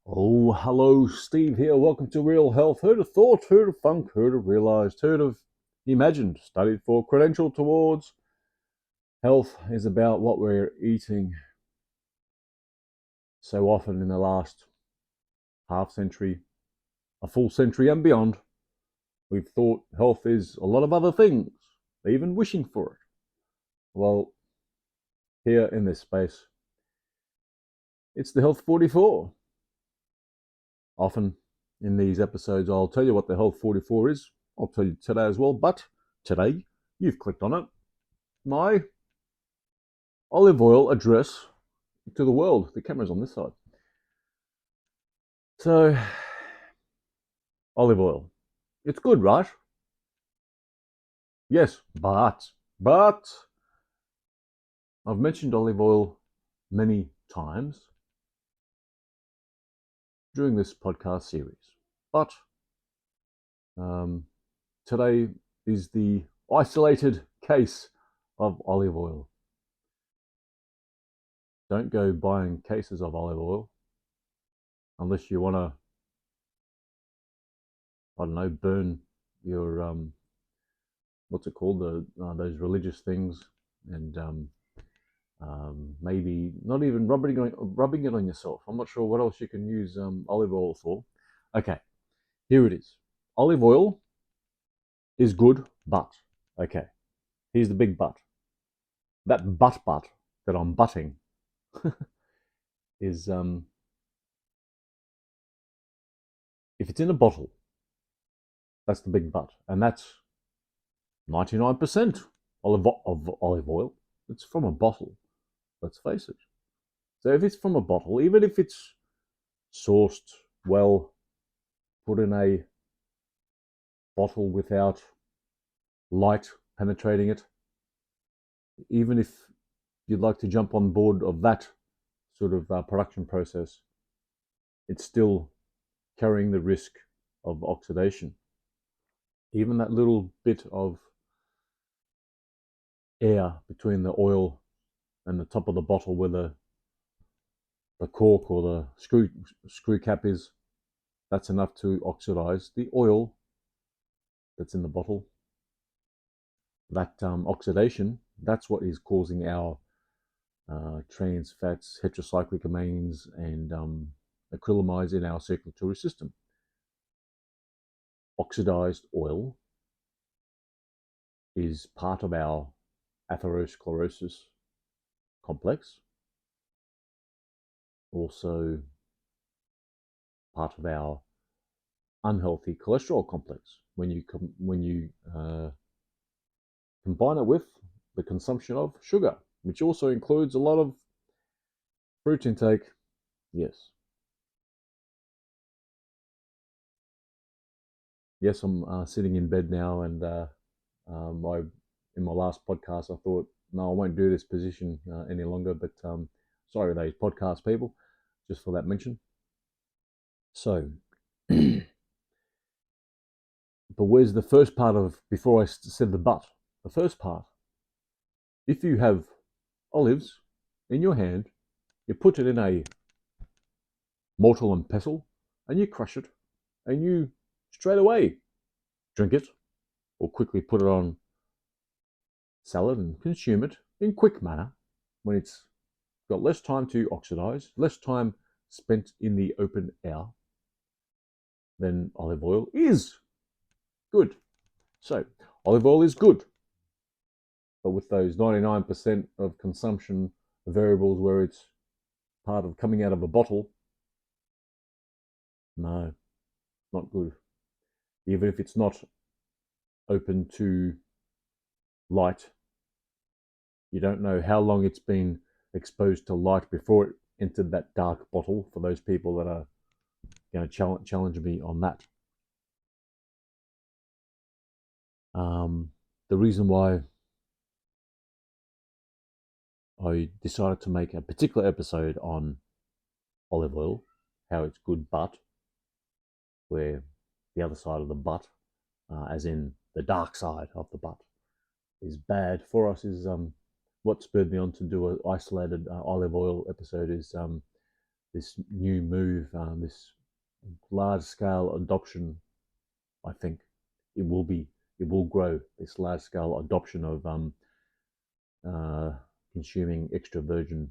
Oh, hello, Steve here. Welcome to Real Health. Who'd have thought, who'd have thunk, who'd have realized, who'd have imagined, studied for, credential towards. Health is about what we're eating. So often in the last half century, a full century and beyond, we've thought health is a lot of other things, even wishing for it. Well, here in this space, it's the Health 44. Often in these episodes, I'll tell you what the Health 44 is. I'll tell you today as well, but today you've clicked on it. My olive oil address to the world. The camera's on this side. So, olive oil. It's good, right? Yes, but I've mentioned olive oil many times during this podcast series. But um, today is the isolated case of olive oil. Don't go buying cases of olive oil unless you want to, I don't know, burn your what's it called, those religious things, and maybe not even rubbing it on yourself. I'm not sure what else you can use olive oil for. Okay, here it is. Olive oil is good, but okay, here's the big but. That but that I'm butting is if it's in a bottle, that's the big but, and that's 99% of olive oil. It's from a bottle. Let's face it. So if it's from a bottle, even if it's sourced well, put in a bottle without light penetrating it, even if you'd like to jump on board of that sort of production process, it's still carrying the risk of oxidation. Even that little bit of air between the oil and the top of the bottle where the cork or the screw cap is, that's enough to oxidize the oil that's in the bottle. That oxidation, that's what is causing our trans fats, heterocyclic amines, and acrylamides in our circulatory system. Oxidized oil is part of our atherosclerosis complex, also part of our unhealthy cholesterol complex. When you combine it with the consumption of sugar, which also includes a lot of fruit intake, yes, I'm sitting in bed now, and in my last podcast, I thought, no, I won't do this position any longer. But sorry, those podcast people, just for that mention. So, but where's the first part of before I said the but? The first part, if you have olives in your hand, you put it in a mortar and pestle, and you crush it, and you straight away drink it, or quickly put it on salad and consume it in quick manner when it's got less time to oxidize, less time spent in the open air, then olive oil is good. So, olive oil is good, but with those 99% of consumption variables where it's part of coming out of a bottle, no, not good. Even if it's not open to light, you don't know how long it's been exposed to light before it entered that dark bottle, for those people that are going to challenge me on that. The reason why I decided to make a particular episode on olive oil, how it's good, but where the other side of the but, as in the dark side of the but, is bad for us, is what spurred me on to do an isolated olive oil episode is this new move, this large-scale adoption. I think it will grow, this large-scale adoption of uh, consuming extra virgin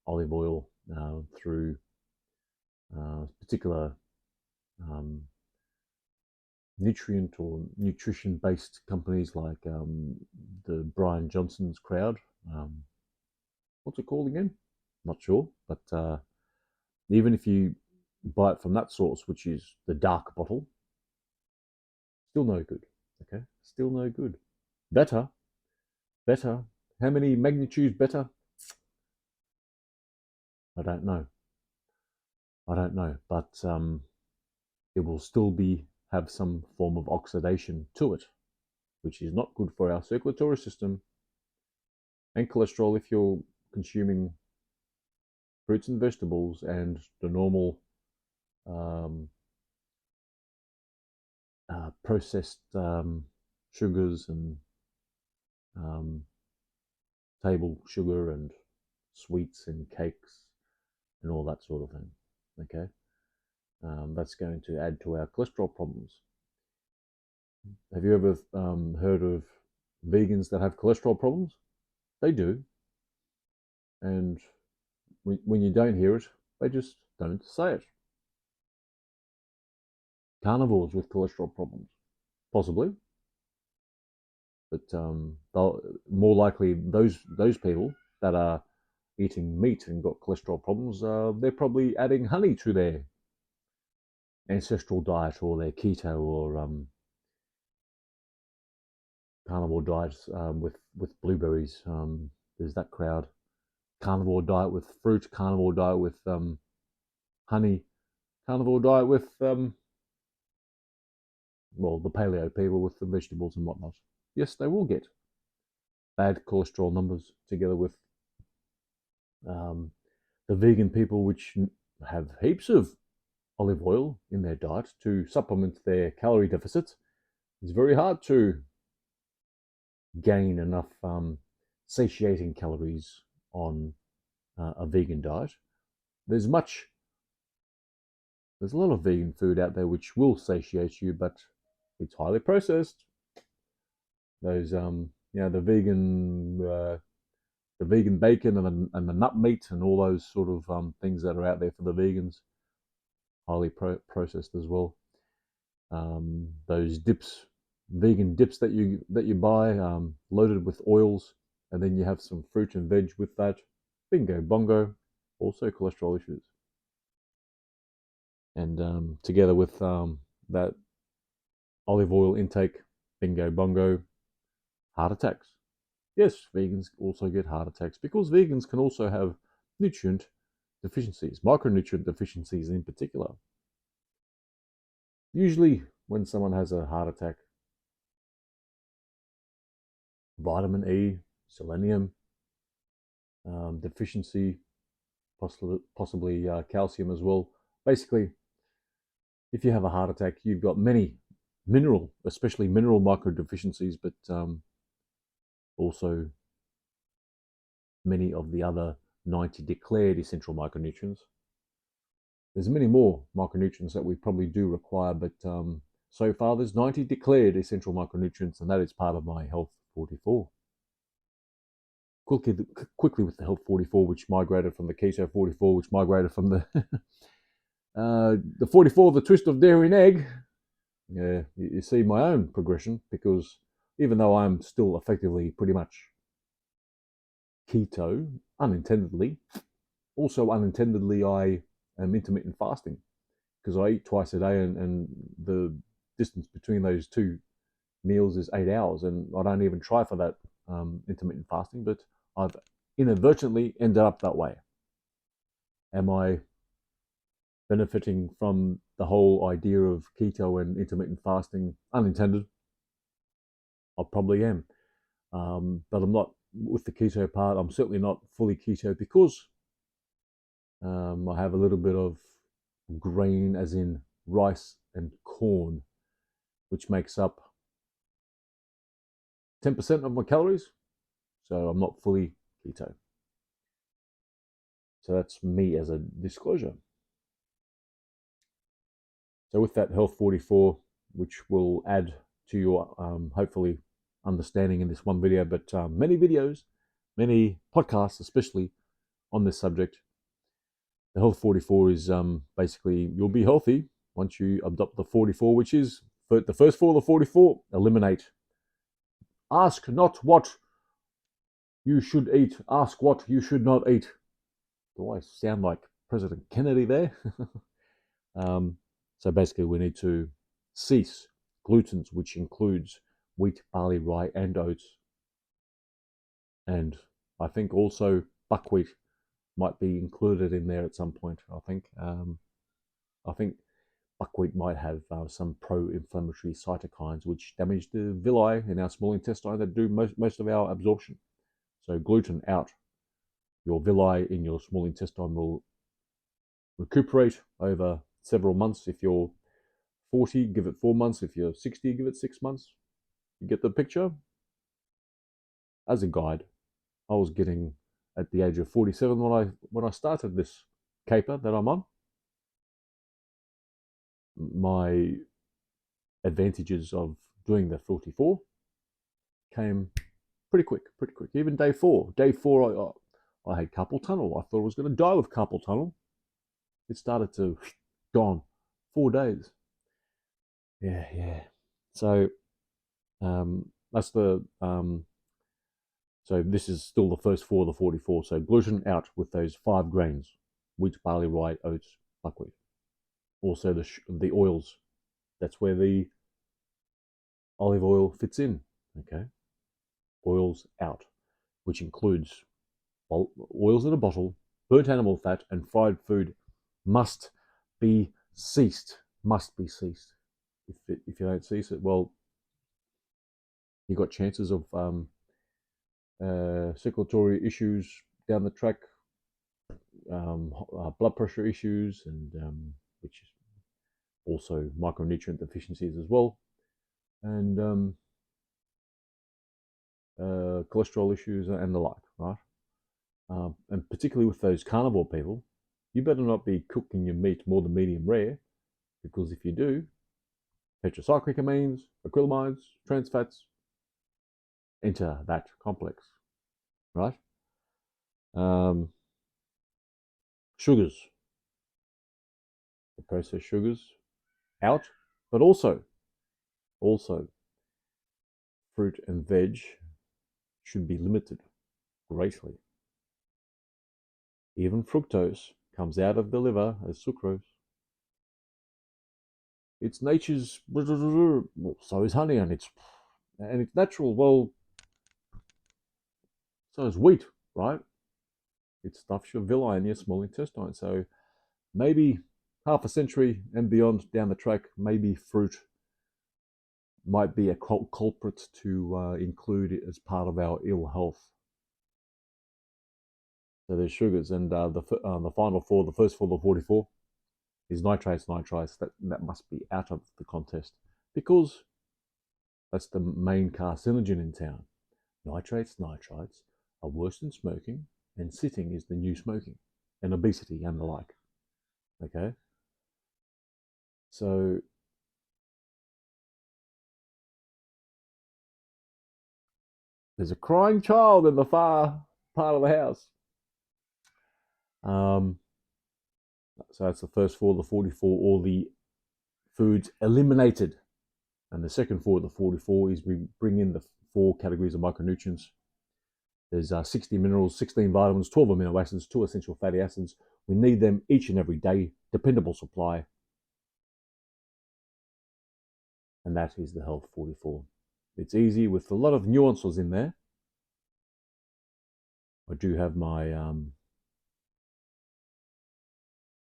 olive oil through particular um, nutrient or nutrition-based companies like the Brian Johnson's crowd. What's it called again? Not sure, but even if you buy it from that source, which is the dark bottle, still no good. Okay, still no good. Better, better. How many magnitudes better? I don't know. I don't know, but it will still have some form of oxidation to it, which is not good for our circulatory system and cholesterol if you're consuming fruits and vegetables and the normal um, processed sugars and um, table sugar and sweets and cakes and all that sort of thing. Okay, that's going to add to our cholesterol problems. Have you ever heard of vegans that have cholesterol problems? They do, and when you don't hear it, they just don't say it. Carnivores with cholesterol problems, possibly, but more likely those people that are eating meat and got cholesterol problems, they're probably adding honey to their ancestral diet or their keto or carnivore diets with blueberries. There's that crowd. Carnivore diet with fruit, carnivore diet with honey, carnivore diet with well, the paleo people with the vegetables and whatnot. Yes, they will get bad cholesterol numbers together with um, the vegan people, which have heaps of olive oil in their diet to supplement their calorie deficit. It's very hard to gain enough satiating calories on a vegan diet. There's a lot of vegan food out there which will satiate you, but it's highly processed. Those the vegan bacon and the nut meat and all those sort of things that are out there for the vegans, highly processed as well. Those dips, vegan dips that you buy, loaded with oils, and then you have some fruit and veg with that. Bingo bongo, also cholesterol issues. And together with that olive oil intake, bingo bongo, heart attacks. Yes, vegans also get heart attacks because vegans can also have nutrient deficiencies, micronutrient deficiencies in particular. Usually, when someone has a heart attack, vitamin E, selenium deficiency, possibly calcium as well. Basically, if you have a heart attack, you've got many mineral, especially mineral micro deficiencies, but also many of the other 90 declared essential micronutrients. There's many more micronutrients that we probably do require, but so far there's 90 declared essential micronutrients, and that is part of my Health 44. Quickly with the Health 44, which migrated from the Keto 44, which migrated from the 44, the twist of dairy and egg. Yeah, you see my own progression, because even though I'm still effectively pretty much keto, unintendedly, also unintendedly I am intermittent fasting, because I eat twice a day, and the distance between those two meals is 8 hours, and I don't even try for that intermittent fasting, but I've inadvertently ended up that way. Am I benefiting from the whole idea of keto and intermittent fasting? Unintended. I probably am. But I'm not with the keto part. I'm certainly not fully keto because I have a little bit of grain, as in rice and corn, which makes up 10% of my calories. So I'm not fully keto. So that's me as a disclosure. So with that Health 44, which will add to your hopefully understanding in this one video, but many videos, many podcasts, especially on this subject. The Health 44 is basically you'll be healthy once you adopt the 44, which is the first 4 of the 44, eliminate. Ask not what you should eat, ask what you should not eat. Do I sound like President Kennedy there? So basically, we need to cease glutens, which includes wheat, barley, rye, and oats. And I think also buckwheat might be included in there at some point. I think buckwheat might have some pro-inflammatory cytokines which damage the villi in our small intestine that do most of our absorption. So gluten out. Your villi in your small intestine will recuperate over several months. If you're 40, give it 4 months. If you're 60, give it 6 months. You get the picture? As a guide, I was getting at the age of 47 when I started this caper that I'm on. My advantages of doing the 44 came pretty quick. Even day four, I had carpal tunnel. I thought I was going to die with carpal tunnel. It started to gone 4 days. Yeah. So that's the so this is still the first 4 of the 44. So gluten out with those 5 grains: wheat, barley, rye, oats, buckwheat. Also the oils. That's where the olive oil fits in. Okay, oils out, which includes oils in a bottle, burnt animal fat, and fried food. Must be ceased. Must be ceased. If you don't cease it, well, you got chances of circulatory issues down the track, blood pressure issues, and which is also micronutrient deficiencies as well, and cholesterol issues and the like, right? And particularly with those carnivore people, you better not be cooking your meat more than medium rare, because if you do, tetracyclic amines, acrylamides, trans fats enter that complex, right? Um, Sugars, the processed sugars out, but also fruit and veg should be limited greatly. Even fructose comes out of the liver as sucrose. It's nature's, well, so is honey, and it's natural. Well, so is wheat, right? It stuffs your villi in your small intestine. So maybe half a century and beyond down the track, maybe fruit might be a culprit to include it as part of our ill health. So there's sugars, and the final 4, the first 4 of the 44, is nitrates. That must be out of the contest, because that's the main carcinogen in town. Nitrates are worse than smoking, and sitting is the new smoking, and obesity and the like. Okay, so there's a crying child in the far part of the house. So that's the first 4 of the 44, all the foods eliminated. And the second 4 of the 44 is we bring in the 4 categories of micronutrients. There's 60 minerals, 16 vitamins, 12 amino acids, 2 essential fatty acids. We need them each and every day, dependable supply. And that is the Health 44. It's easy with a lot of nuances in there. I do have my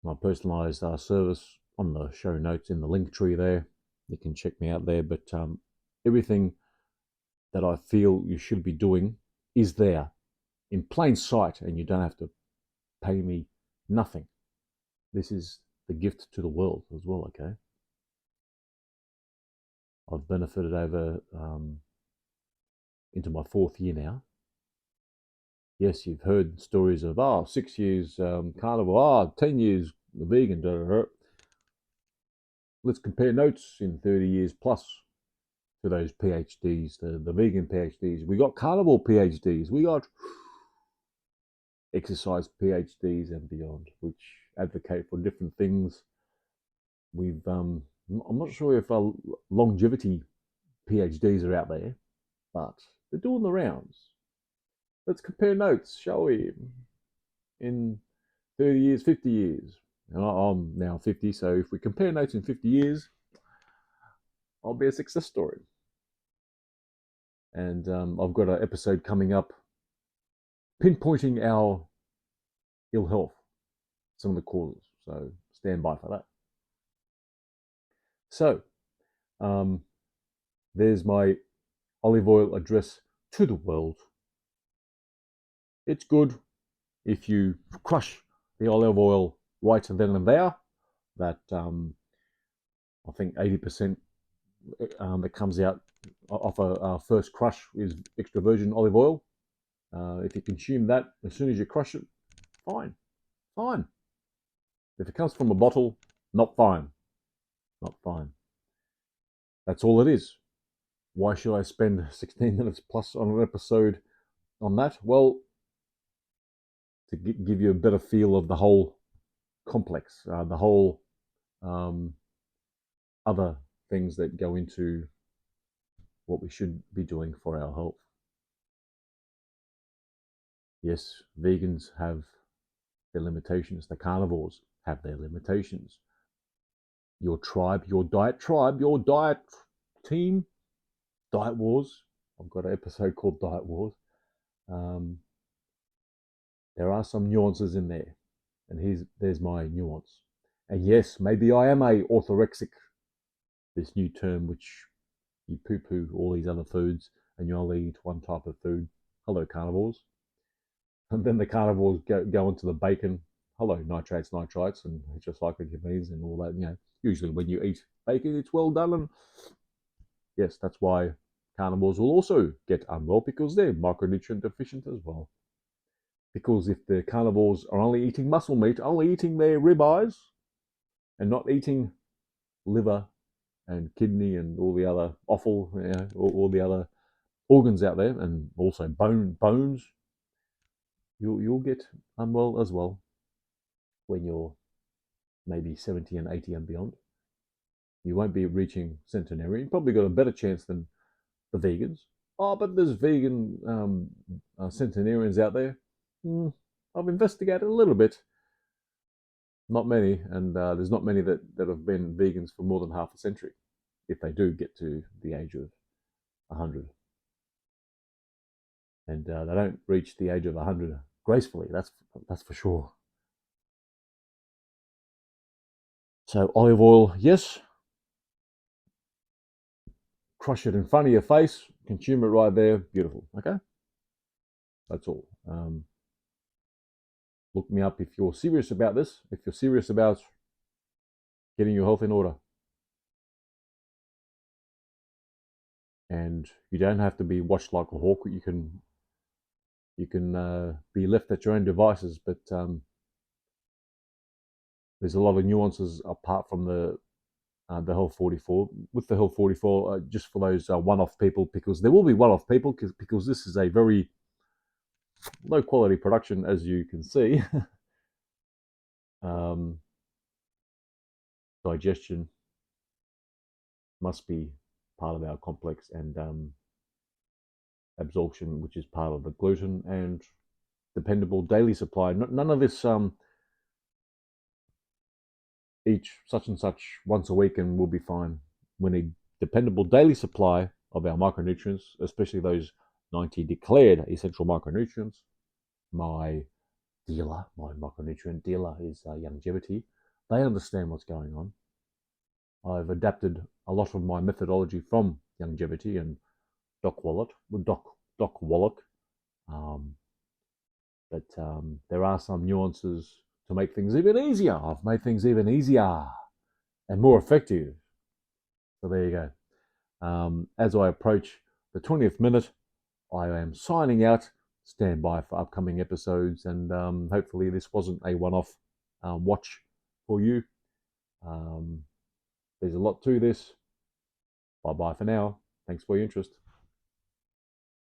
my personalized service on the show notes in the link tree there. You can check me out there, but everything that I feel you should be doing is there in plain sight, and you don't have to pay me nothing. This is the gift to the world as well, okay? I've benefited over into my 4th year now, Yes, you've heard stories of 6 years carnivore, 10 years vegan. Da, da, da. Let's compare notes in 30 years plus to those PhDs, the vegan PhDs. We got carnivore PhDs. We got exercise PhDs and beyond, which advocate for different things. I'm not sure if our longevity PhDs are out there, but they're doing the rounds. Let's compare notes, shall we? In 30 years, 50 years. And I'm now 50, so if we compare notes in 50 years, I'll be a success story. And I've got an episode coming up pinpointing our ill health, some of the causes. So stand by for that. So there's my olive oil address to the world. It's good if you crush the olive oil right then and there. That I think 80% that comes out off a first crush is extra virgin olive oil. If you consume that as soon as you crush it, fine. If it comes from a bottle, not fine. That's all it is. Why should I spend 16 minutes plus on an episode on that? Well, to give you a better feel of the whole complex, the whole other things that go into what we should be doing for our health. Yes, vegans have their limitations. The carnivores have their limitations. Your tribe, your diet team, Diet Wars. I've got an episode called Diet Wars. There are some nuances in there, and there's my nuance. And yes, maybe I am a orthorexic, this new term which you poo-poo all these other foods and you only eat one type of food. Hello, carnivores. And then the carnivores go into the bacon. Hello, nitrates, and just like it means and all that. Usually when you eat bacon, it's well done. And yes, that's why carnivores will also get unwell, because they're micronutrient deficient as well. Because if the carnivores are only eating muscle meat, only eating their ribeyes, and not eating liver and kidney and all the other offal, all the other organs out there, and also bones, you'll get unwell as well when you're maybe 70 and 80 and beyond. You won't be reaching centenarian. You've probably got a better chance than the vegans. Oh, but there's vegan centenarians out there. I've investigated a little bit. Not many, and there's not many that have been vegans for more than half a century, if they do get to the age of 100. And they don't reach the age of 100 gracefully, that's for sure. So olive oil, yes. Crush it in front of your face, consume it right there, beautiful, okay? That's all. Look me up if you're serious about this, if you're serious about getting your health in order. And you don't have to be watched like a hawk. You can be left at your own devices, but there's a lot of nuances apart from the Health 44. With the Health 44, just for those one-off people, because there will be one-off people, because this is a very low quality production, as you can see. Digestion must be part of our complex, and absorption, which is part of the gluten, and dependable daily supply. None of this each such and such once a week and we'll be fine. We need dependable daily supply of our micronutrients, especially those 90 declared essential micronutrients. My micronutrient dealer is Youngevity. They understand what's going on. I've adapted a lot of my methodology from Youngevity and Doc Wallach. But there are some nuances to make things even easier. I've made things even easier and more effective. So there you go. As I approach the 20th minute, I am signing out. stand by for upcoming episodes, and hopefully this wasn't a one-off watch for you. There's a lot to this. Bye bye for now. Thanks for your interest.